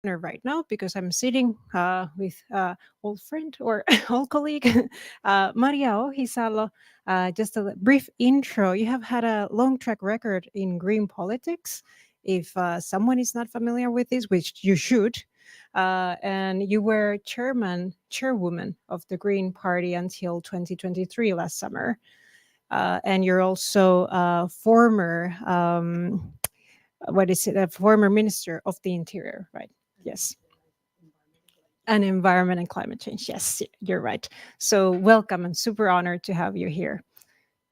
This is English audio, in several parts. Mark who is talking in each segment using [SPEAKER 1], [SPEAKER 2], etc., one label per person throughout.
[SPEAKER 1] right now because I'm sitting with old friend or old colleague, Maria Ohisalo. Just a brief intro. You have had a long track record in green politics. If someone is not familiar with this, which you should, and you were chairwoman of the Green Party until 2023 last summer. And you're also a former, what is it, a former Minister of the Interior, right? Yes. And environment and climate change. Yes, you're right. So welcome and super honored to have you here.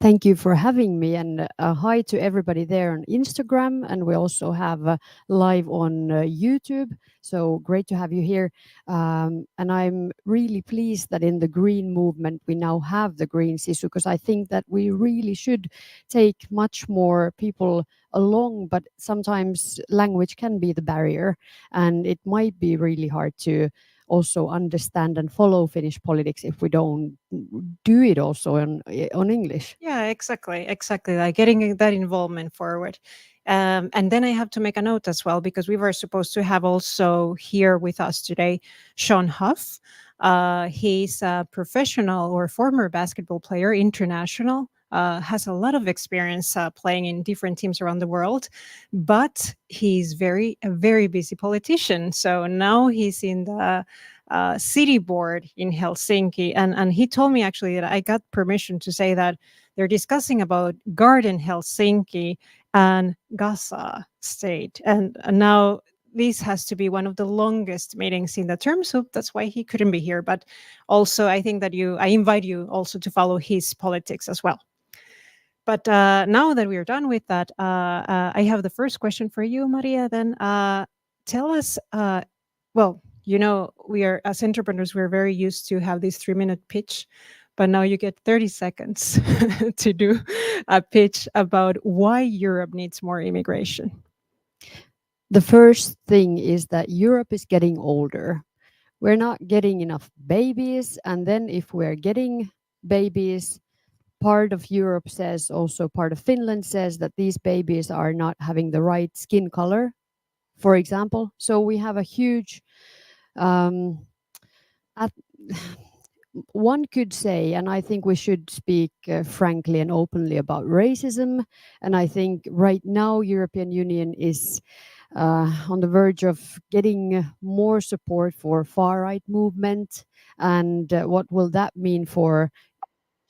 [SPEAKER 2] Thank you for having me, and hi to everybody there on Instagram, and we also have live on YouTube. So great to have you here, and I'm really pleased that in the green movement we now have the green Sisu, because I think that we really should take much more people along, but sometimes language can be the barrier, and it might be really hard to also understand and follow Finnish politics if we don't do it also on English.
[SPEAKER 1] Yeah, exactly. Like getting that involvement forward. And then I have to make a note as well because we were supposed to have also here with us today Shawn Huff. He's a professional or former basketball player, international. Has a lot of experience playing in different teams around the world, but he's a very busy politician. So now he's in the city board in Helsinki, and he told me actually that I got permission to say that they're discussing about Garden Helsinki and Gaza state, and now this has to be one of the longest meetings in the term, so that's why he couldn't be here. But also, I think that I invite you also to follow his politics as well. But now that we're done with that, I have the first question for you, Maria. Then tell us, well, we are as entrepreneurs, we're very used to have this 3-minute pitch, but now you get 30 seconds to do a pitch about why Europe needs more immigration.
[SPEAKER 2] The first thing is that Europe is getting older. We're not getting enough babies, and then if we're getting babies, part of Europe says, also part of Finland says, that these babies are not having the right skin color, for example. So we have a huge at, one could say, and I think we should speak frankly and openly about racism. And I think right now European Union is on the verge of getting more support for far right movement. And what will that mean for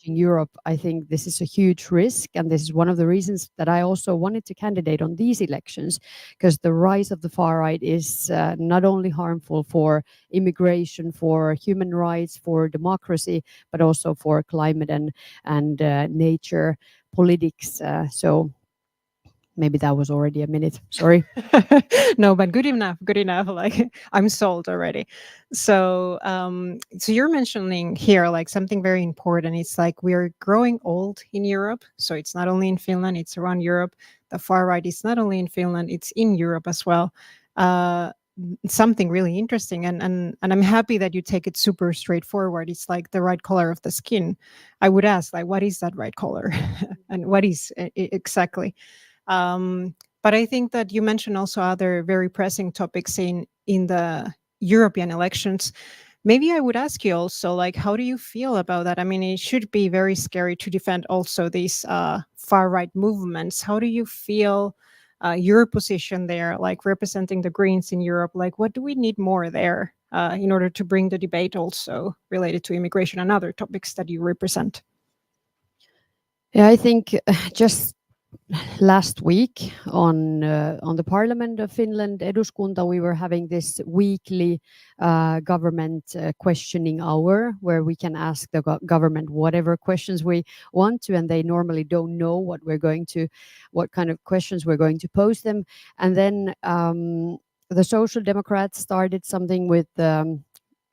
[SPEAKER 2] in Europe? I think this is a huge risk, and this is one of the reasons that I also wanted to candidate on these elections, because the rise of the far right is not only harmful for immigration, for human rights, for democracy, but also for climate and nature politics. So maybe that was already a minute. Sorry.
[SPEAKER 1] No, but good enough. Good enough. Like I'm sold already. So, so you're mentioning here like something very important. It's like we're growing old in Europe. So it's not only in Finland; it's around Europe. The far right is not only in Finland; it's in Europe as well. Uh, Something really interesting, and I'm happy that you take it super straightforward. It's like the right color of the skin. I would ask, like, what is that right color, and what is exactly? But I think that you mentioned also other very pressing topics in the European elections. Maybe I would ask you also, like, how do you feel about that? I mean, it should be very scary to defend also these far right movements. How do you feel your position there, like representing the Greens in Europe? Like, what do we need more there in order to bring the debate also related to immigration and other topics that you represent?
[SPEAKER 2] Yeah, I think just last week on the Parliament of Finland, Eduskunta, we were having this weekly government questioning hour where we can ask the government whatever questions we want to, and they normally don't know what kind of questions we're going to pose them. And then the Social Democrats started something with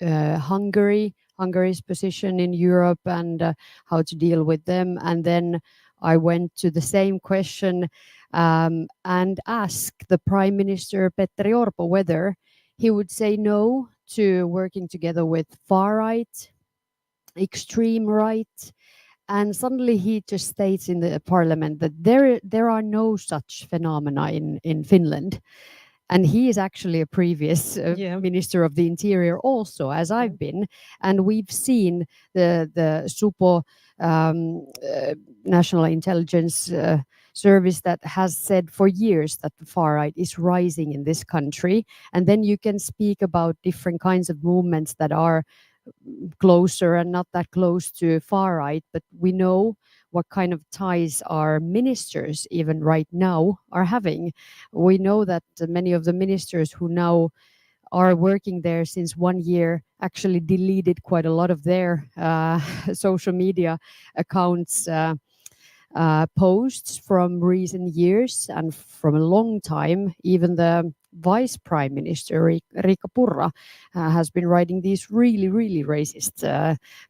[SPEAKER 2] Hungary's position in Europe and how to deal with them. And then I went to the same question and asked the Prime Minister Petteri Orpo whether he would say no to working together with far right, extreme right. And suddenly he just states in the parliament that there are no such phenomena in Finland. And he is actually a previous
[SPEAKER 1] Yeah.
[SPEAKER 2] minister of the interior also, as
[SPEAKER 1] Yeah.
[SPEAKER 2] I've been. And we've seen the Supo national intelligence service that has said for years that the far right is rising in this country. And then you can speak about different kinds of movements that are closer and not that close to far right, but we know what kind of ties our ministers, even right now, are having. We know that many of the ministers who now are working there since 1 year actually deleted quite a lot of their social media accounts. Posts from recent years and from a long time. Even the Vice Prime Minister Riikka Purra has been writing these really, really racist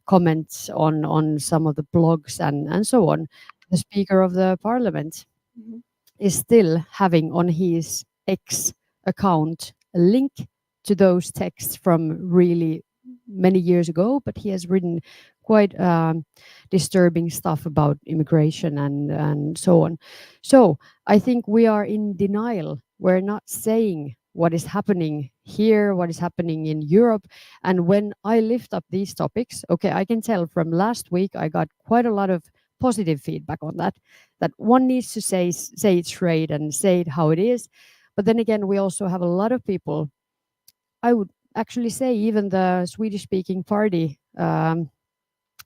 [SPEAKER 2] comments on some of the blogs and so on. The Speaker of the Parliament
[SPEAKER 1] Mhm.
[SPEAKER 2] is still having on his X account a link to those texts from really many years ago, but he has written quite disturbing stuff about immigration and so on. So I think we are in denial. We're not saying what is happening here, what is happening in Europe. And when I lift up these topics, okay, I can tell from last week I got quite a lot of positive feedback on that, that one needs to say it straight and say it how it is. But then again, we also have a lot of people, I would actually say even the Swedish speaking party,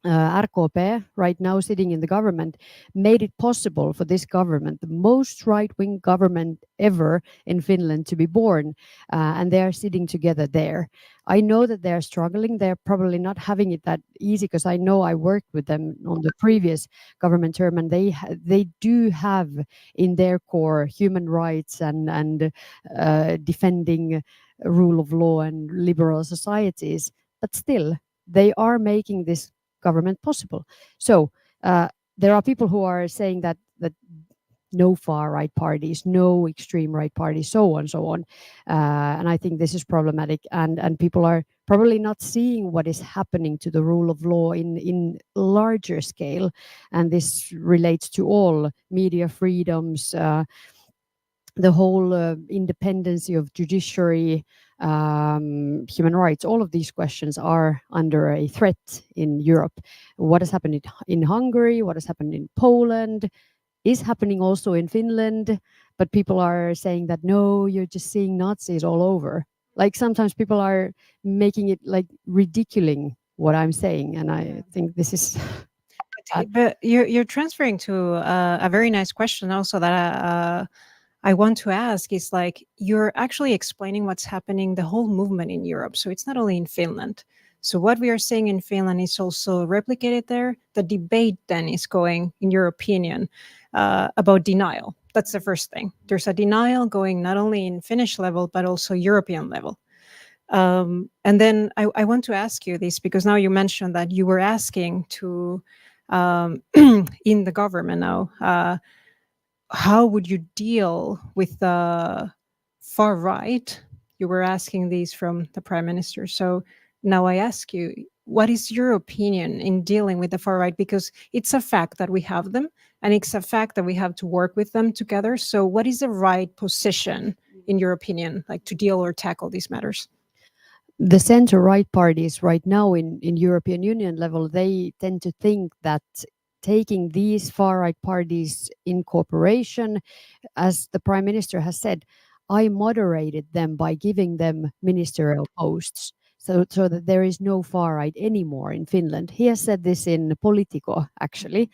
[SPEAKER 2] RKP, right now sitting in the government, made it possible for this government, the most right wing government ever in Finland, to be born. And they are sitting together there. I know that they're struggling. They're probably not having it that easy, because I know I worked with them on the previous government term, and they do have in their core human rights and defending rule of law and liberal societies. But still, they are making this government possible. So there are people who are saying that no far right parties, no extreme right parties, so on, so on. And I think this is problematic, and people are probably not seeing what is happening to the rule of law in larger scale, and this relates to all media freedoms. The whole independency of judiciary, human rights, all of these questions are under a threat in Europe. What has happened in Hungary, what has happened in Poland, is happening also in Finland, but people are saying that no, you're just seeing Nazis all over. Like sometimes people are making it like ridiculing what I'm saying, and I think this is bad.
[SPEAKER 1] But you're transferring to a very nice question also that I want to ask is like you're actually explaining what's happening the whole movement in Europe. So it's not only in Finland. So what we are saying in Finland is also replicated there. The debate then is going, in your opinion, about denial. That's the first thing. There's a denial going not only in Finnish level but also European level. And then I want to ask you this because now you mentioned that you were asking to in the government now. How would you deal with the far right? You were asking these from the prime minister. So now I ask you, what is your opinion in dealing with the far right? Because it's a fact that we have them, and it's a fact that we have to work with them together. So, what is the right position, in your opinion, like to deal or tackle these matters?
[SPEAKER 2] The center right parties right now in European Union level, they tend to think that taking these far right parties in cooperation, as the prime minister has said, I moderated them by giving them ministerial posts. So that there is no far right anymore in Finland. He has said this in Politico, actually,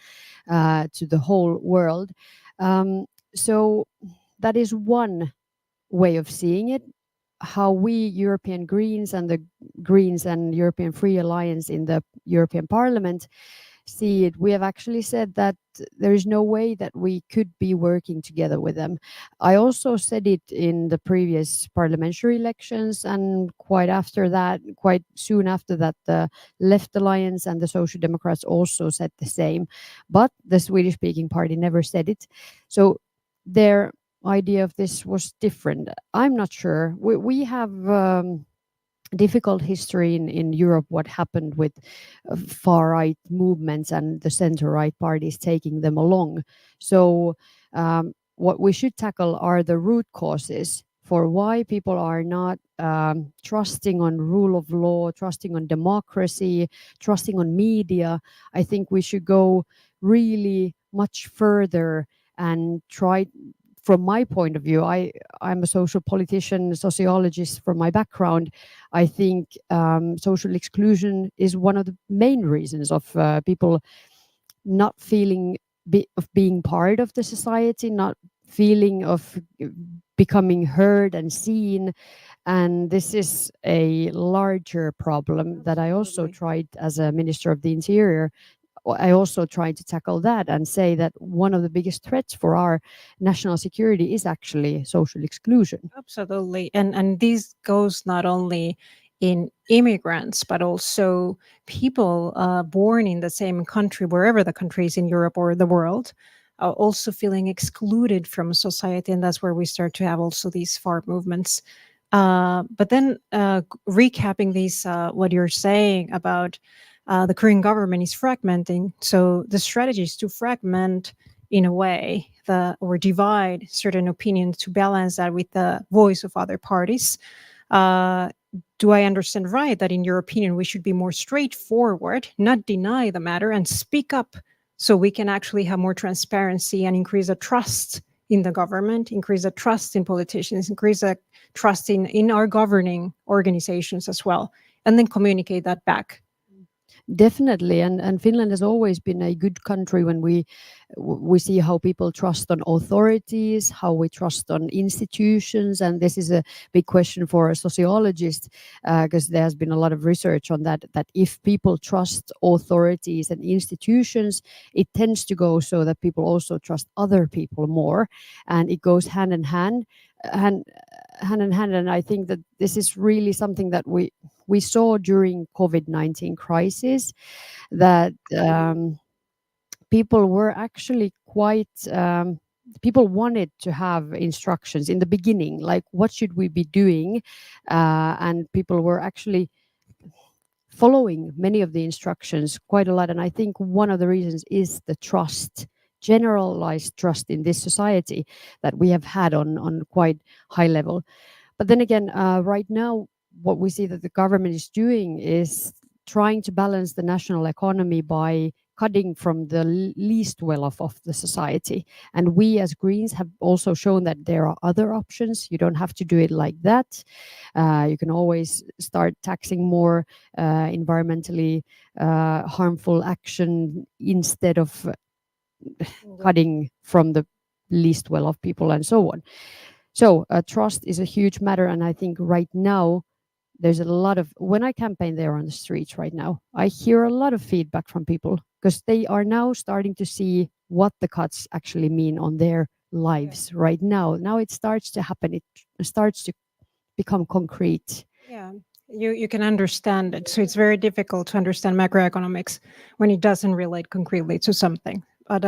[SPEAKER 2] to the whole world. Um, so that is one way of seeing it. How we European Greens and the Greens and European Free Alliance in the European Parliament see it, we have actually said that there is no way that we could be working together with them. I also said it in the previous parliamentary elections, and quite soon after that, the Left Alliance and the Social Democrats also said the same. But the Swedish speaking party never said it. So their idea of this was different. I'm not sure. We have difficult history in Europe, what happened with far right movements and the center right parties taking them along. So, what we should tackle are the root causes for why people are not trusting on rule of law, trusting on democracy, trusting on media, I think we should go really much further and try. From my point of view, I'm a social politician, sociologist from my background. I think social exclusion is one of the main reasons of people not feeling of being part of the society, not feeling of becoming heard and seen. And this is a larger problem that I also
[SPEAKER 1] Absolutely.
[SPEAKER 2] tried as a Minister of the Interior. I also tried to tackle that and say that one of the biggest threats for our national security is actually social exclusion.
[SPEAKER 1] Absolutely. And this goes not only in immigrants, but also people born in the same country, wherever the country is in Europe or the world, also feeling excluded from society. And that's where we start to have also these far movements. But then recapping these, what you're saying about the Korean government is fragmenting. So the strategy is to fragment in a way or divide certain opinions to balance that with the voice of other parties. Uh, do I understand right that in your opinion we should be more straightforward, not deny the matter, and speak up so we can actually have more transparency and increase the trust in the government, increase the trust in politicians, increase the trust in our governing organizations as well, and then communicate that back?
[SPEAKER 2] Definitely, and Finland has always been a good country when we see how people trust on authorities, how we trust on institutions, and this is a big question for a sociologist because there has been a lot of research on that. That if people trust authorities and institutions, it tends to go so that people also trust other people more, and it goes hand in hand. And hand in hand, and I think that this is really something that we saw during COVID-19 crisis, that people were actually quite people wanted to have instructions in the beginning, like what should we be doing, and people were actually following many of the instructions quite a lot. And I think one of the reasons is the trust, generalized trust in this society that we have had on quite high level. But then again, right now, what we see that the government is doing is trying to balance the national economy by cutting from the least well off of the society. And we as Greens have also shown that there are other options. You don't have to do it like that. You can always start taxing more environmentally harmful action instead of cutting from the least well off people and so on. So trust is a huge matter, and I think right now there's a lot of, when I campaign there on the streets right now, I hear a lot of feedback from people because they are now starting to see what the cuts actually mean on their
[SPEAKER 1] Yeah.
[SPEAKER 2] lives right now. Now it starts to happen. It starts to become concrete.
[SPEAKER 1] Yeah, you can understand it. So it's very difficult to understand macroeconomics when it doesn't relate concretely to something. But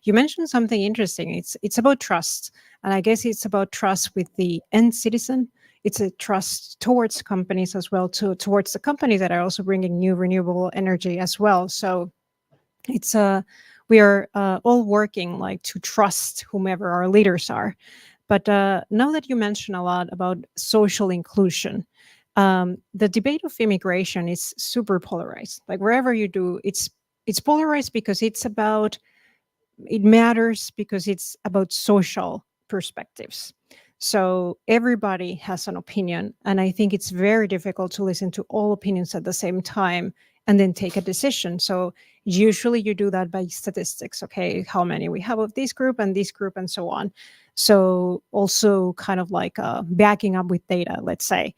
[SPEAKER 1] you mentioned something interesting. It's about trust, and I guess it's about trust with the end citizen. It's a trust towards companies as well, towards the companies that are also bringing new renewable energy as well. So it's we are all working like to trust whomever our leaders are. But now that you mention a lot about social inclusion, the debate of immigration is super polarized. Like wherever you do, it's polarized because it matters because it's about social perspectives. So everybody has an opinion, and I think it's very difficult to listen to all opinions at the same time and then take a decision. So usually you do that by statistics. Okay, how many we have of this group, and so on. So also kind of like backing up with data, let's say.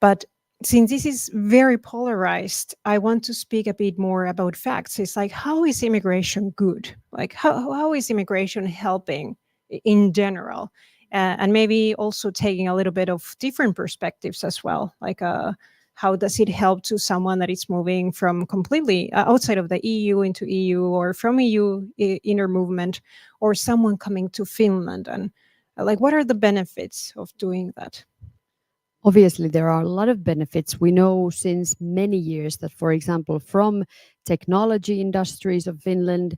[SPEAKER 1] But since this is very polarized, I want to speak a bit more about facts. It's like, how is immigration good? Like, how is immigration helping in general? And maybe also taking a little bit of different perspectives as well. Like, how does it help to someone that is moving from completely outside of the EU into EU, or from EU inner movement, or someone coming to Finland? And like, what are the benefits of doing that?
[SPEAKER 2] Obviously, there are a lot of benefits. We know since many years that, for example, from technology industries of Finland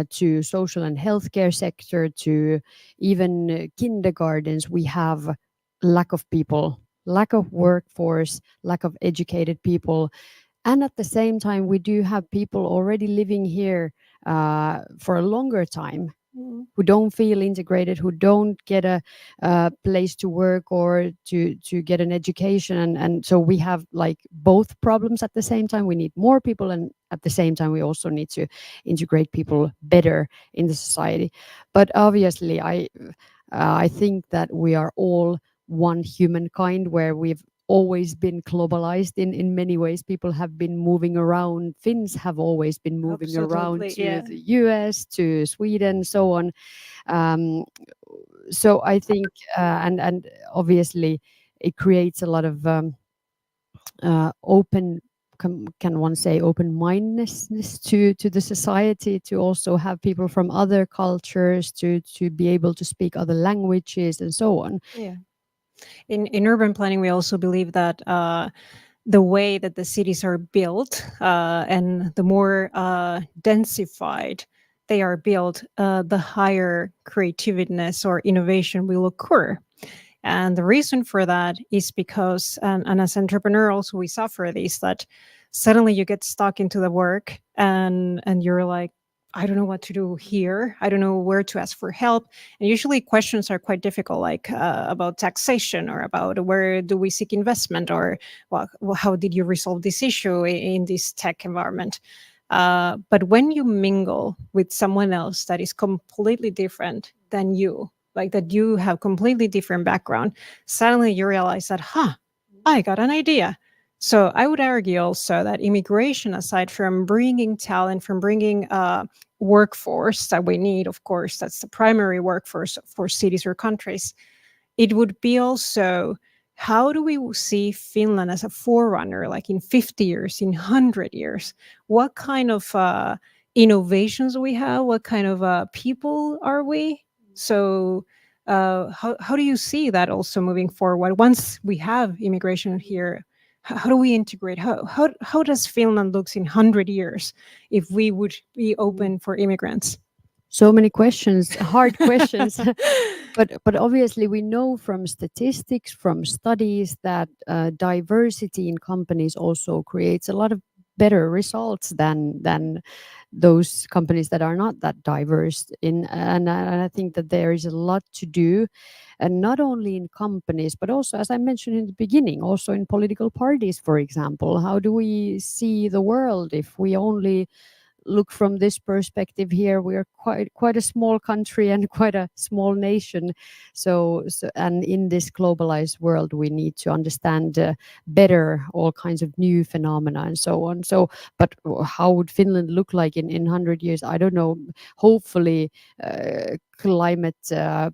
[SPEAKER 2] to social and healthcare sector to even kindergartens, we have lack of people, lack of workforce, lack of educated people. And at the same time, we do have people already living here for a longer time
[SPEAKER 1] Mm.
[SPEAKER 2] who don't feel integrated, who don't get a place to work or to get an education, and so we have like both problems at the same time. We need more people, and at the same time, we also need to integrate people better in the society. But obviously, I think that we are all one humankind where we've always been globalized in many ways. People have been moving around. Finns have always been moving around
[SPEAKER 1] Absolutely,
[SPEAKER 2] to
[SPEAKER 1] yeah.
[SPEAKER 2] the US, to Sweden, so on. Um, so I think, and obviously, it creates a lot of open. Can one say open-mindedness to the society, to also have people from other cultures to be able to speak other languages and so on.
[SPEAKER 1] Yeah. In urban planning, we also believe that the way that the cities are built and the more densified they are built, the higher creativeness or innovation will occur. And the reason for that is because, and as entrepreneur also we suffer this, that suddenly you get stuck into the work and you're like, I don't know what to do here. I don't know where to ask for help. And usually questions are quite difficult, like about taxation or about where do we seek investment or well, how did you resolve this issue in this tech environment? But when you mingle with someone else that is completely different than you, like that you have completely different background, suddenly you realize that, I got an idea. So I would argue also that immigration, aside from bringing talent, from bringing workforce that we need, of course, that's the primary workforce for cities or countries, it would be also how do we see Finland as a forerunner, like in 50 years, in 100 years? What kind of innovations we have? What kind of people are we? So, how do you see that also moving forward? Once we have immigration here, how do we integrate? How does Finland looks in 100 years if we would be open for immigrants?
[SPEAKER 2] So many questions, hard questions. But obviously we know from statistics, from studies, that diversity in companies also creates a lot of better results than those companies that are not that diverse in. And I think that there is a lot to do, and not only in companies but also, as I mentioned in the beginning, also in political parties, for example. How do we see the world if we only look from this perspective? Here we are quite a small country and quite a small nation. So and in this globalized world we need to understand better all kinds of new phenomena and so on. So but how would Finland look like in 100 years? I don't know. Hopefully climate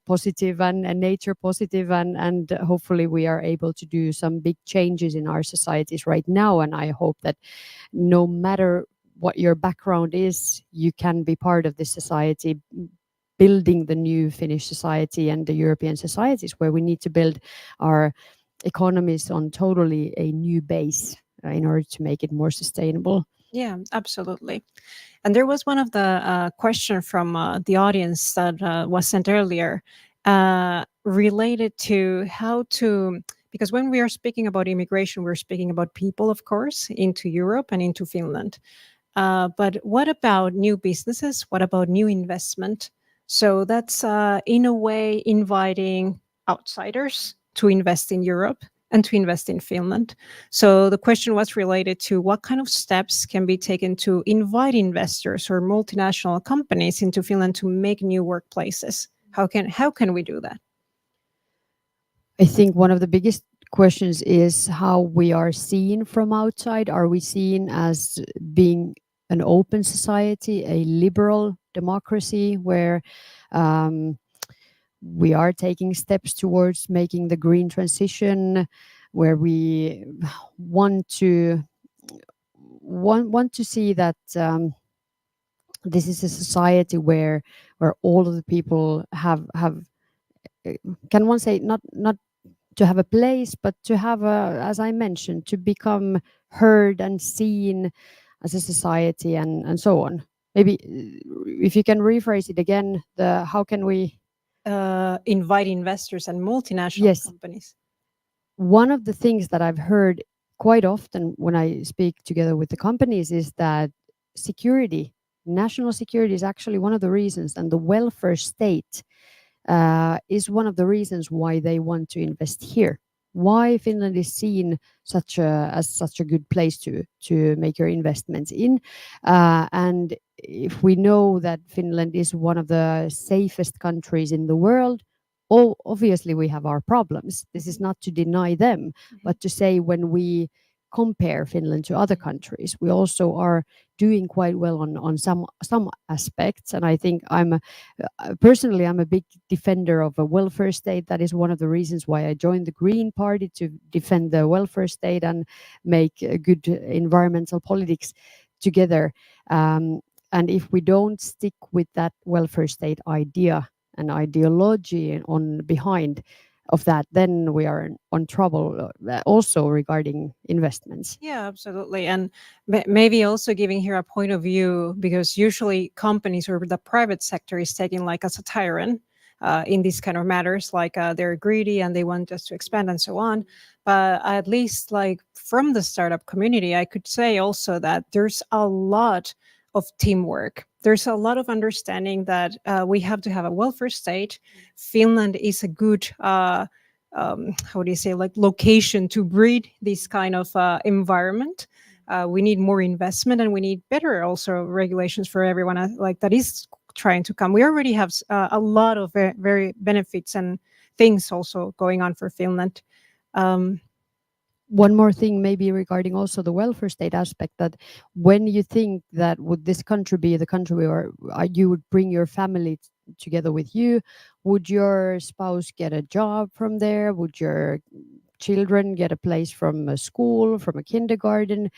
[SPEAKER 2] positive and nature positive, and hopefully we are able to do some big changes in our societies right now. And I hope that no matter what your background is, you can be part of this society, building the new Finnish society and the European societies, where we need to build our economies on totally a new base in order to make it more sustainable.
[SPEAKER 1] Yeah, absolutely. And there was one of the question from the audience that was sent earlier related to how to, because when we are speaking about immigration, we're speaking about people, of course, into Europe and into Finland. But what about new businesses? What about new investment? So that's in a way inviting outsiders to invest in Europe and to invest in Finland. So the question was related to what kind of steps can be taken to invite investors or multinational companies into Finland to make new workplaces. How can we do that?
[SPEAKER 2] I think one of the biggest questions is how we are seen from outside. Are we seen as being an open society, a liberal democracy, where um, we are taking steps towards making the green transition, where we want to want to see that this is a society where all of the people have can one say, not to have a place, but to have a, as I mentioned, to become heard and seen as a society, and so on. Maybe if you can rephrase it again, the how can we
[SPEAKER 1] invite investors and multinational
[SPEAKER 2] Yes,
[SPEAKER 1] companies?
[SPEAKER 2] one of the things that I've heard quite often when I speak together with the companies is that security, national security, is actually one of the reasons, and the welfare state is one of the reasons why they want to invest here. Why Finland is seen as such a good place to make your investments in, and if we know that Finland is one of the safest countries in the world, oh, obviously we have our problems. This is not to deny them,
[SPEAKER 1] Mhm.
[SPEAKER 2] but to say when we compare Finland to other countries, we also are doing quite well on some aspects. And I think personally, I'm a big defender of a welfare state. That is one of the reasons why I joined the Green Party, to defend the welfare state and make good environmental politics together. Um, and if we don't stick with that welfare state idea and ideology on behind of that, then we are on trouble. Also regarding investments.
[SPEAKER 1] Yeah, absolutely. And maybe also giving here a point of view, because usually companies or the private sector is taken like as a tyrant in these kind of matters, like they're greedy and they want us to expand and so on. But at least like from the startup community, I could say also that there's a lot of teamwork. There's a lot of understanding that we have to have a welfare state. Finland is a good how do you say, like location to breed this kind of environment. We need more investment and we need better also regulations for everyone like that is trying to come. We already have a lot of very benefits and things also going on for Finland. um,
[SPEAKER 2] One more thing, maybe regarding also the welfare state aspect, that when you think that would this country be the country where you would bring your family together with you, would your spouse get a job from there? Would your children get a place from a school, from a kindergarten?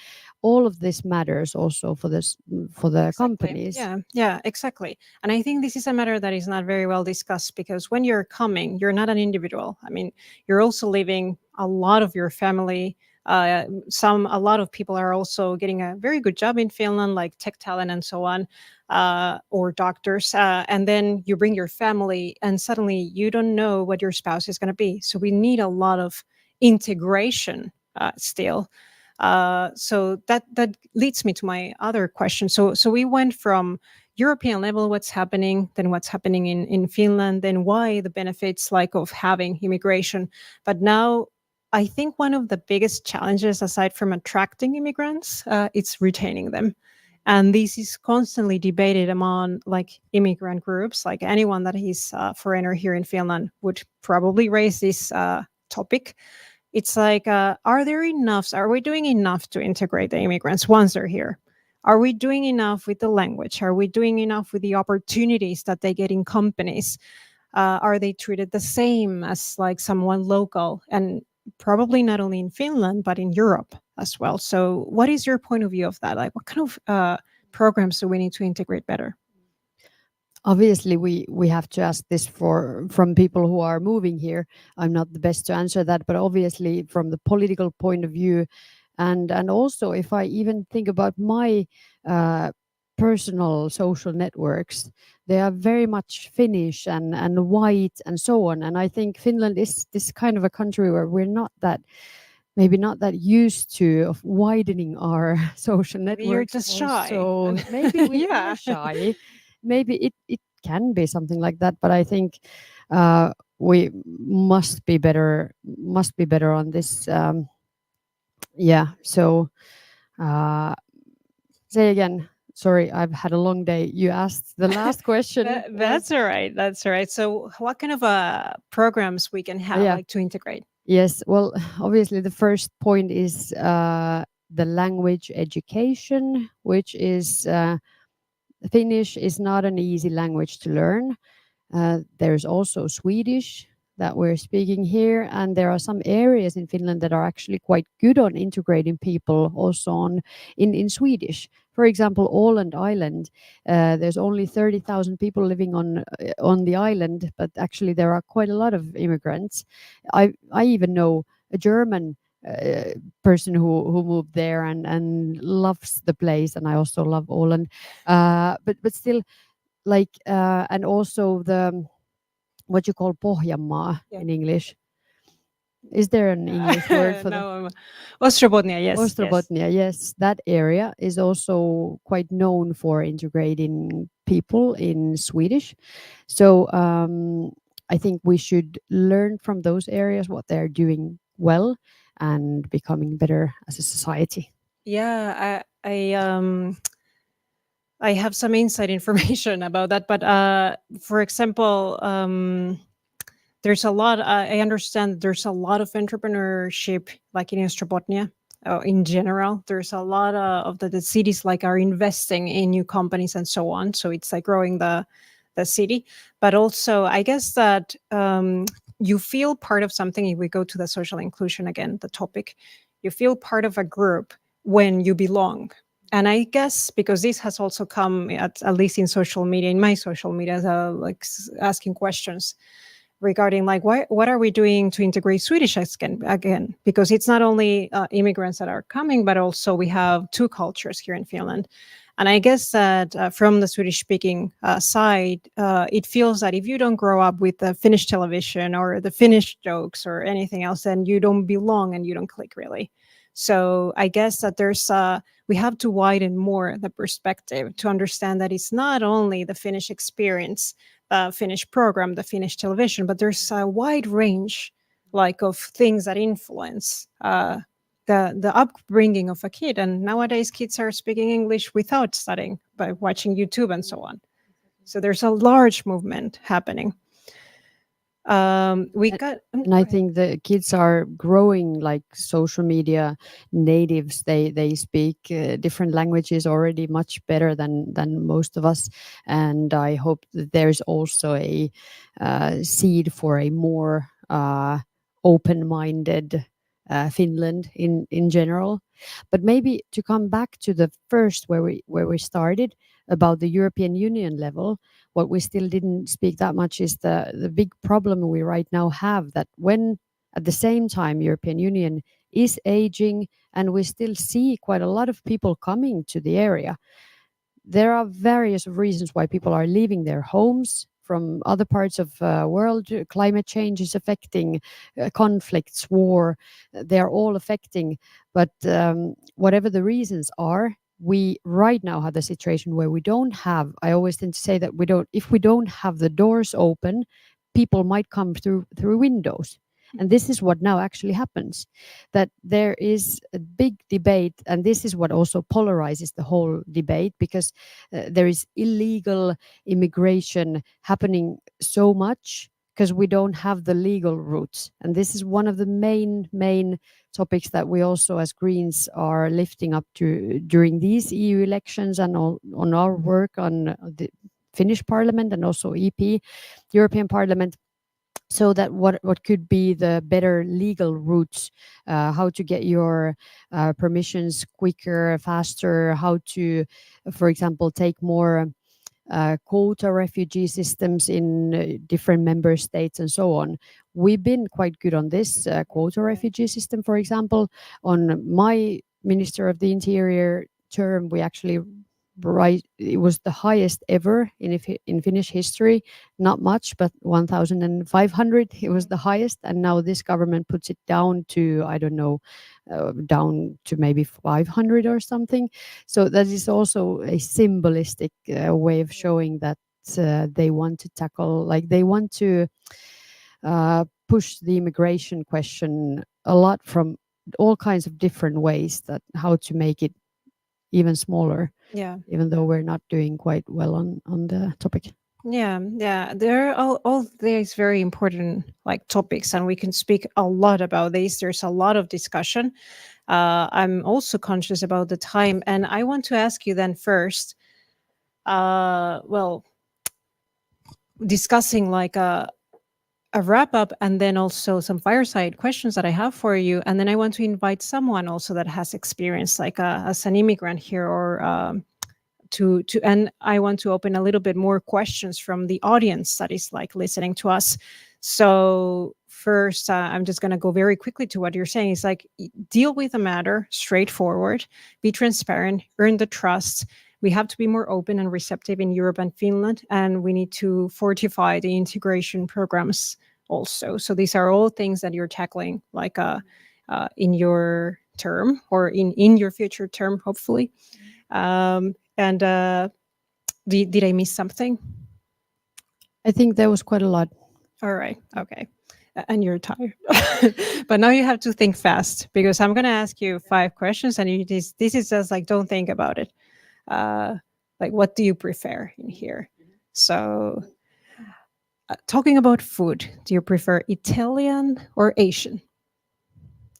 [SPEAKER 2] All of this matters also for this, for the
[SPEAKER 1] Exactly.
[SPEAKER 2] companies.
[SPEAKER 1] Yeah, exactly. And I think this is a matter that is not very well discussed, because when you're coming, you're not an individual. I mean, you're also leaving a lot of your family. A lot of people are also getting a very good job in Finland, like tech talent and so on, or doctors. And then you bring your family, and suddenly you don't know what your spouse is going to be. So we need a lot of integration still. So that leads me to my other question. So we went from European level, what's happening, then what's happening in Finland, then why the benefits like of having immigration. But now I think one of the biggest challenges, aside from attracting immigrants, it's retaining them. And this is constantly debated among like immigrant groups. Like anyone that is a foreigner here in Finland would probably raise this topic. It's like, are we doing enough to integrate the immigrants once they're here? Are we doing enough with the language? Are we doing enough with the opportunities that they get in companies? Are they treated the same as like someone local? And probably not only in Finland, but in Europe as well. So what is your point of view of that? Like what kind of programs do we need to integrate better?
[SPEAKER 2] Obviously, we have to ask this from people who are moving here. I'm not the best to answer that, but obviously from the political point of view, and also if I even think about my uh, personal social networks, they are very much Finnish and white and so on. And I think Finland is this kind of a country where we're not that, maybe not that used to of widening our social
[SPEAKER 1] Maybe you're
[SPEAKER 2] networks
[SPEAKER 1] just shy.
[SPEAKER 2] also. Maybe we are
[SPEAKER 1] Yeah.
[SPEAKER 2] shy. Maybe it can be something like that, but I think we must be better on this. Yeah, so uh, say again, sorry, I've had a long day. You asked the last question was
[SPEAKER 1] That's all right. That's all right. So, what kind of programs we can have,
[SPEAKER 2] yeah.
[SPEAKER 1] like to integrate?
[SPEAKER 2] Yes, well, obviously, the first point is the language education, which is Finnish is not an easy language to learn. There's also Swedish that we're speaking here, and there are some areas in Finland that are actually quite good on integrating people also in Swedish. For example, Åland Island, there's only 30,000 people living on the island, but actually there are quite a lot of immigrants. I even know a German person who moved there and loves the place, and I also love Åland. But still, like and also what you call Pohjanmaa
[SPEAKER 1] Yeah.
[SPEAKER 2] in English. Is there an English word for that?
[SPEAKER 1] No, Ostrobotnia, yes, yes.
[SPEAKER 2] Ostrobotnia, yes, that area is also quite known for integrating people in Swedish. So I think we should learn from those areas what they're doing well and becoming better as a society.
[SPEAKER 1] Yeah, I have some inside information about that, but for example, there's a lot. I understand there's a lot of entrepreneurship, like in Ostrobotnia. In general, there's a lot of the cities like are investing in new companies and so on. So it's like growing the city, but also I guess that you feel part of something. If we go to the social inclusion again, the topic, you feel part of a group when you belong. And I guess because this has also come at least in social media, in my social media, like asking questions regarding like what are we doing to integrate Swedish again, because it's not only immigrants that are coming, but also we have two cultures here in Finland. And I guess that from the Swedish speaking side, it feels that if you don't grow up with the Finnish television or the Finnish jokes or anything else, then you don't belong and you don't click really. So I guess that we have to widen more the perspective to understand that it's not only the Finnish experience, the Finnish program, the Finnish television, but there's a wide range, like of things that influence the upbringing of a kid. And nowadays, kids are speaking English without studying by watching YouTube and so on. So there's a large movement happening. We got.
[SPEAKER 2] And I think the kids are growing like social media natives. They speak different languages already much better than most of us. And I hope that there's also a seed for a more open-minded Finland in general. But maybe to come back to the first where we started about the European Union level, what we still didn't speak that much is the big problem we right now have, that when at the same time European Union is aging and we still see quite a lot of people coming to the area, there are various reasons why people are leaving their homes from other parts of world. Climate change is affecting, conflicts, war, they're all affecting. But whatever the reasons are, we right now have the situation where we don't have, I always tend to say that we don't, if we don't have the doors open, people might come through windows. And this is what now actually happens, that there is a big debate, and this is what also polarizes the whole debate, because there is illegal immigration happening so much because we don't have the legal routes. And this is one of the main topics that we also as Greens are lifting up to during these EU elections and on our work on the Finnish Parliament and also EP, European Parliament, so that what could be the better legal routes, how to get your permissions quicker, faster, how to, for example, take more quota refugee systems in different member states and so on. We've been quite good on this quota refugee system, for example. On my Minister of the Interior term, we actually, right, it was the highest ever in Finnish history. Not much, but 1,500, it was the highest. And now this government puts it down to, I don't know, down to maybe 500 or something. So that is also a symbolistic way of showing that they want to tackle, like they want to push the immigration question a lot from all kinds of different ways, that how to make it even smaller,
[SPEAKER 1] Yeah.
[SPEAKER 2] even though we're not doing quite well on the topic.
[SPEAKER 1] Yeah. There are all these very important like topics, and we can speak a lot about these. There's a lot of discussion. I'm also conscious about the time, and I want to ask you then first. Well, discussing like a wrap up, and then also some fireside questions that I have for you, and then I want to invite someone also that has experience, like as an immigrant here, or and I want to open a little bit more questions from the audience that is like listening to us. So first, I'm just going to go very quickly to what you're saying. It's like deal with the matter straightforward, be transparent, earn the trust. we have to be more open and receptive in Europe and Finland, and we need to fortify the integration programs also. So these are all things that you're tackling, like in your term or in your future term, hopefully. And did I miss something?
[SPEAKER 2] I think there was quite a lot.
[SPEAKER 1] All right. Okay. And you're tired. But now you have to think fast, because I'm going to ask you 5 questions, and this is just like, don't think about it. Like, what do you prefer in here? So, talking about food, do you prefer Italian or Asian?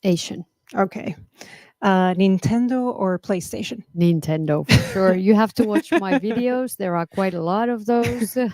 [SPEAKER 2] Asian.
[SPEAKER 1] Okay. Nintendo or PlayStation?
[SPEAKER 2] Nintendo, for sure. You have to watch my videos. There are quite a lot of those.
[SPEAKER 1] All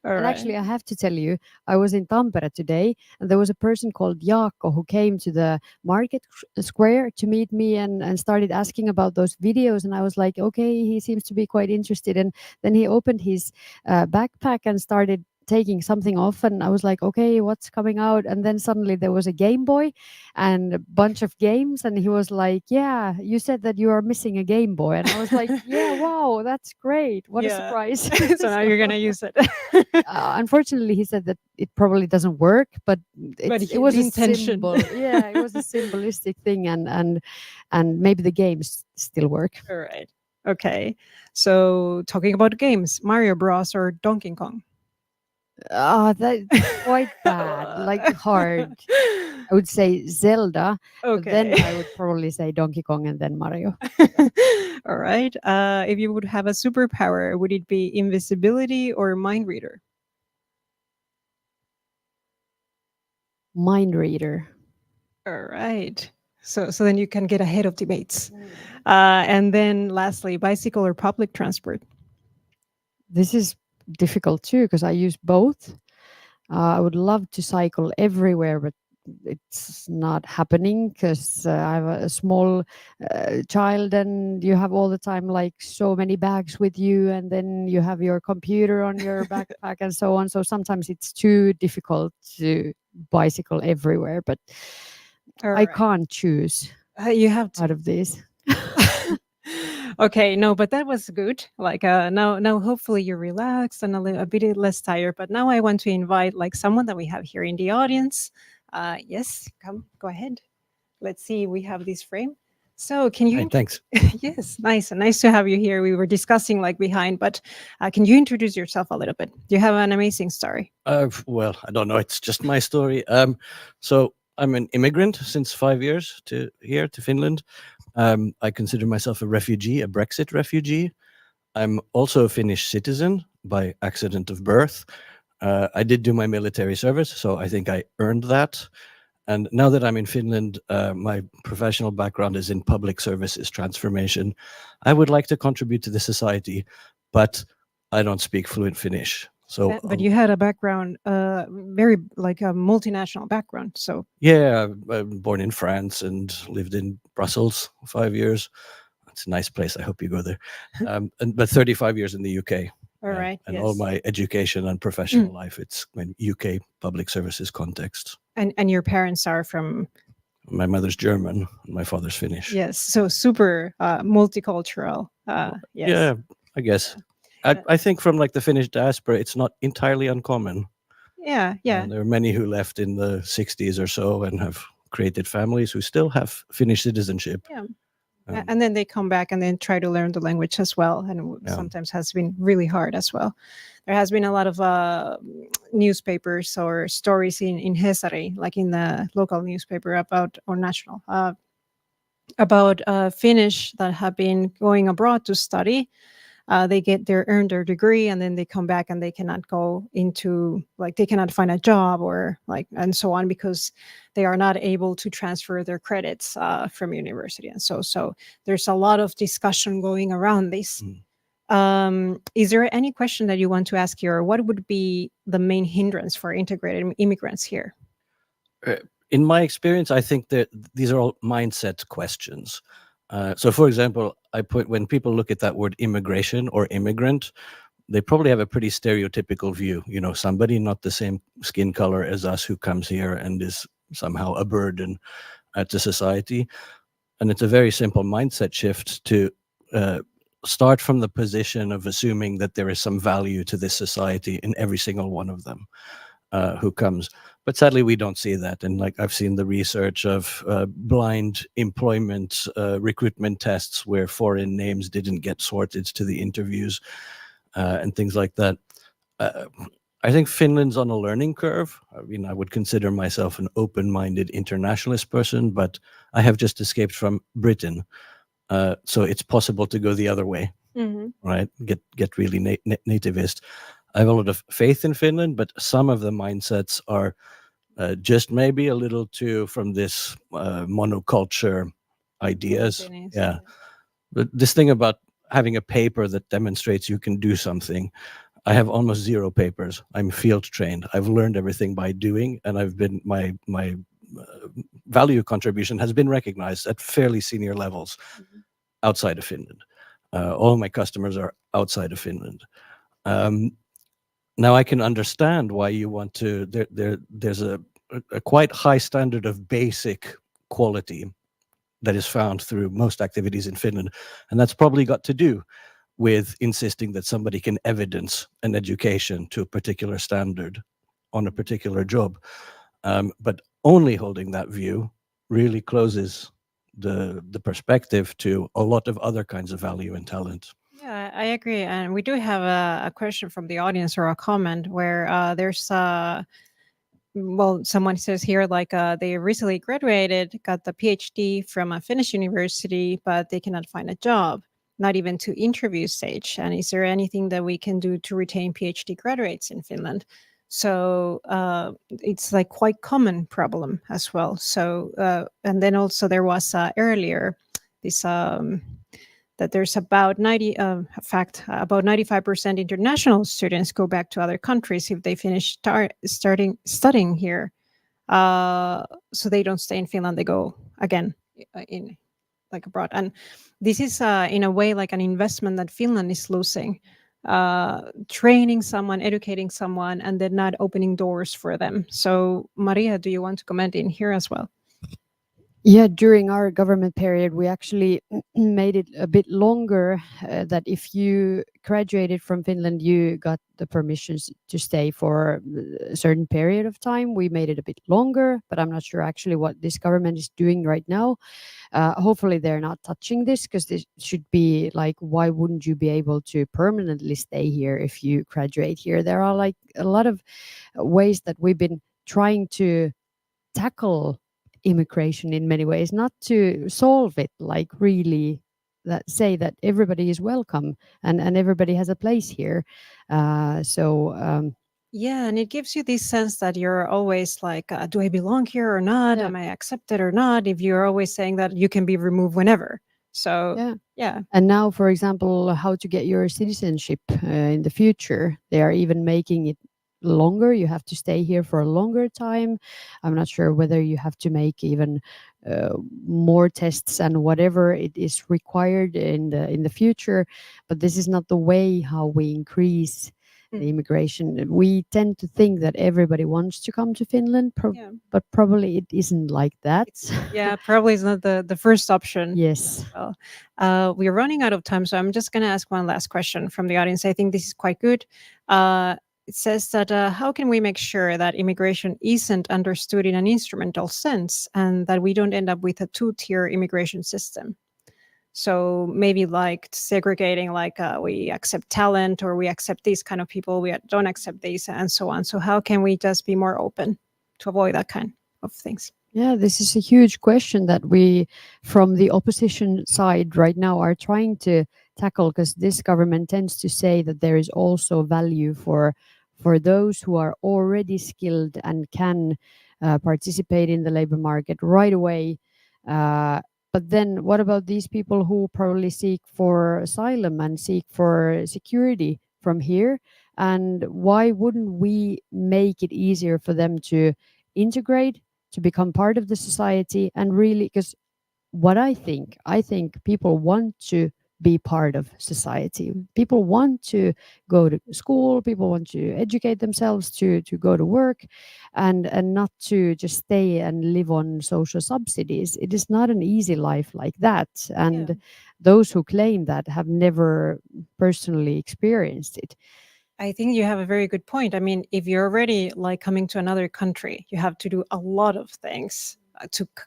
[SPEAKER 2] And
[SPEAKER 1] right.
[SPEAKER 2] actually, I have to tell you, I was in Tampere today, and there was a person called Jaakko who came to the market square to meet me and started asking about those videos. And I was like, okay, he seems to be quite interested. And then he opened his backpack and started taking something off, and I was like, okay, what's coming out? And then suddenly there was a Game Boy and a bunch of games, and he was like, yeah, you said that you are missing a Game Boy. And I was like, yeah, wow, that's great, what a
[SPEAKER 1] Yeah.
[SPEAKER 2] surprise.
[SPEAKER 1] So now you're gonna use it.
[SPEAKER 2] Unfortunately, he said that it probably doesn't work, but it was
[SPEAKER 1] the
[SPEAKER 2] a
[SPEAKER 1] intention.
[SPEAKER 2] symbol. Yeah, it was a symbolistic thing, and maybe the games still work.
[SPEAKER 1] All right. Okay. So talking about games, Mario Bros or Donkey Kong?
[SPEAKER 2] That's quite bad, like hard. I would say Zelda, but then
[SPEAKER 1] Okay.
[SPEAKER 2] I would probably say Donkey Kong and then Mario.
[SPEAKER 1] All right. If you would have a superpower, would it be invisibility or mind reader?
[SPEAKER 2] Mind reader.
[SPEAKER 1] All right. So then you can get ahead of debates. And then lastly, bicycle or public transport?
[SPEAKER 2] This is difficult too because I use both. I would love to cycle everywhere, but it's not happening because I have a small child, and you have all the time like so many bags with you, and then you have your computer on your backpack and so on. So sometimes it's too difficult to bicycle everywhere, but
[SPEAKER 1] All
[SPEAKER 2] I
[SPEAKER 1] right.
[SPEAKER 2] can't choose
[SPEAKER 1] You have to.
[SPEAKER 2] out of these.
[SPEAKER 1] Okay, no, but that was good. Like now hopefully you're relaxed and a bit less tired. But now I want to invite like someone that we have here in the audience. Yes, come, go ahead. Let's see, we have this frame. So can you?
[SPEAKER 3] Hi, thanks.
[SPEAKER 1] Yes, nice to have you here. We were discussing like behind, but can you introduce yourself a little bit? You have an amazing story.
[SPEAKER 3] Well, I don't know. It's just my story. So I'm an immigrant since 5 years to here to Finland. I consider myself a refugee, a Brexit refugee. I'm also a Finnish citizen by accident of birth. I did do my military service, so I think I earned that. And now that I'm in Finland, my professional background is in public services transformation. I would like to contribute to the society, but I don't speak fluent Finnish. So,
[SPEAKER 1] But you had a background, very like a multinational background. So
[SPEAKER 3] yeah, I'm born in France and lived in Brussels 5 years. It's a nice place. I hope you go there. But 35 years in the UK.
[SPEAKER 1] all right,
[SPEAKER 3] And
[SPEAKER 1] yes.
[SPEAKER 3] all my education and professional life, it's in UK public services context.
[SPEAKER 1] And your parents are from?
[SPEAKER 3] My mother's German, my father's Finnish.
[SPEAKER 1] Yes, so super multicultural. Yes.
[SPEAKER 3] Yeah, I guess. I think from like the Finnish diaspora, it's not entirely uncommon.
[SPEAKER 1] Yeah.
[SPEAKER 3] There are many who left in the 60s or so and have created families who still have Finnish citizenship.
[SPEAKER 1] Yeah. And then they come back and then try to learn the language as well, and sometimes has been really hard as well. There has been a lot of newspapers or stories in Hesari, like in the local newspaper about, or national, about Finnish that have been going abroad to study. They earn their degree, and then they come back and they cannot go into, like, they cannot find a job or like, and so on, because they are not able to transfer their credits from university. And so there's a lot of discussion going around this. Is there any question that you want to ask here? What would be the main hindrance for integrated immigrants here?
[SPEAKER 3] In my experience, I think that these are all mindset questions. So, for example, when people look at that word immigration or immigrant, they probably have a pretty stereotypical view. You know, somebody not the same skin color as us who comes here and is somehow a burden to society. And it's a very simple mindset shift to start from the position of assuming that there is some value to this society in every single one of them who comes. But sadly, we don't see that. And like I've seen the research of blind employment recruitment tests where foreign names didn't get sorted to the interviews and things like that. I think Finland's on a learning curve. I mean, I would consider myself an open-minded internationalist person, but I have just escaped from Britain. So it's possible to go the other way, right? Get really nativist. I have a lot of faith in Finland, but some of the mindsets are just maybe a little too from this monoculture ideas. Yeah. But this thing about having a paper that demonstrates you can do something, I have almost zero papers. I'm field trained. I've learned everything by doing, and I've been my value contribution has been recognized at fairly senior levels outside of Finland. All my customers are outside of Finland. Now I can understand why you want to. There's a quite high standard of basic quality that is found through most activities in Finland, and that's probably got to do with insisting that somebody can evidence an education to a particular standard on a particular job. But only holding that view really closes the perspective to a lot of other kinds of value and talent.
[SPEAKER 1] Yeah, I agree. And we do have a question from the audience or a comment where there's well, someone says here like they recently graduated, got the PhD from a Finnish university, but they cannot find a job, not even to interview stage. And is there anything that we can do to retain PhD graduates in Finland? So it's like quite common problem as well. So and then also there was earlier this that there's about 90 about 95% international students go back to other countries if they finish studying here. So they don't stay in Finland, they go again in like abroad. And this is in a way like an investment that Finland is losing, training someone, educating someone, and then not opening doors for them. So Maria, do you want to comment in here as well?
[SPEAKER 2] Yeah, during our government period, we actually made it a bit longer. That if you graduated from Finland, you got the permissions to stay for a certain period of time. We made it a bit longer, but I'm not sure actually what this government is doing right now. Hopefully, they're not touching this because this should be like, why wouldn't you be able to permanently stay here if you graduate here? There are like a lot of ways that we've been trying to tackle immigration in many ways, not to solve it, like really that say that everybody is welcome and everybody has a place here.
[SPEAKER 1] Yeah, and it gives you this sense that you're always like, do I belong here or not?
[SPEAKER 2] Yeah.
[SPEAKER 1] Am I accepted or not? If you're always saying that you can be removed whenever. So, yeah.
[SPEAKER 2] And now, for example, how to get your citizenship in the future, they are even making it longer. You have to stay here for a longer time. I'm not sure whether you have to make even more tests and whatever it is required in the future. But this is not the way how we increase the immigration. We tend to think that everybody wants to come to Finland, but probably it isn't like that.
[SPEAKER 1] Yeah, probably is not the first option.
[SPEAKER 2] Yes.
[SPEAKER 1] Well, we're running out of time, so I'm just going to ask one last question from the audience. I think this is quite good. It says that how can we make sure that immigration isn't understood in an instrumental sense and that we don't end up with a two-tier immigration system? So maybe like segregating, like we accept talent or we accept these kind of people, we don't accept these and so on. So how can we just be more open to avoid that kind of things?
[SPEAKER 2] Yeah, this is a huge question that we, from the opposition side right now, are trying to tackle, because this government tends to say that there is also value for those who are already skilled and can participate in the labor market right away. But then what about these people who probably seek for asylum and seek for security from here? And why wouldn't we make it easier for them to integrate, to become part of the society? And really, because what I think people want to be part of society. People want to go to school, people want to educate themselves, to go to work, and not to just stay and live on social subsidies. It is not an easy life like that. And
[SPEAKER 1] Yeah.
[SPEAKER 2] those who claim that have never personally experienced it.
[SPEAKER 1] I think you have a very good point. I mean, if you're already like coming to another country, you have to do a lot of things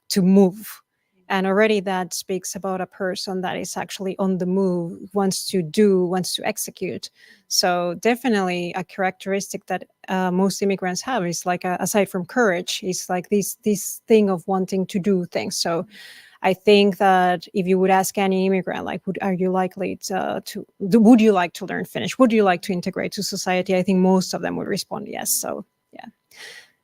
[SPEAKER 1] to move. And already that speaks about a person that is actually on the move, wants to do, wants to execute. So definitely a characteristic that most immigrants have is like, aside from courage, is like this thing of wanting to do things. So I think that if you would ask any immigrant, like, are you likely would you like to learn Finnish? Would you like to integrate to society? I think most of them would respond yes. So yeah.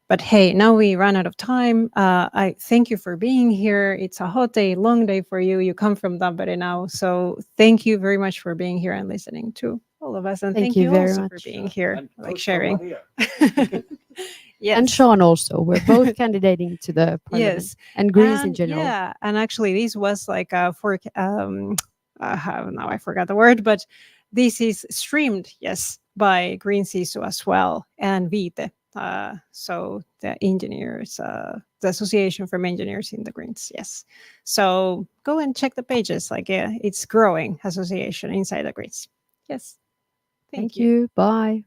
[SPEAKER 1] But hey, now we run out of time. I thank you for being here. It's a hot day, long day for you. You come from Tampere now. So thank you very much for being here and listening to all of us. And
[SPEAKER 2] Thank
[SPEAKER 1] thank
[SPEAKER 2] you
[SPEAKER 1] you
[SPEAKER 2] very
[SPEAKER 1] also for
[SPEAKER 2] much.
[SPEAKER 1] being here,
[SPEAKER 3] And
[SPEAKER 1] like
[SPEAKER 3] Coach
[SPEAKER 1] sharing.
[SPEAKER 3] Maria.
[SPEAKER 1] Yes.
[SPEAKER 2] And Shawn also. We're both candidating to the parliament.
[SPEAKER 1] Yes.
[SPEAKER 2] And Greens in
[SPEAKER 1] And
[SPEAKER 2] general.
[SPEAKER 1] yeah, and actually this was like for now I forgot the word, but this is streamed, yes, by Green Sisu as well, and Viite. So the engineers, the Association from Engineers in the Greens, yes. So go and check the pages. Like, yeah, it's growing association inside the Greens. Yes.
[SPEAKER 2] Thank you. Bye.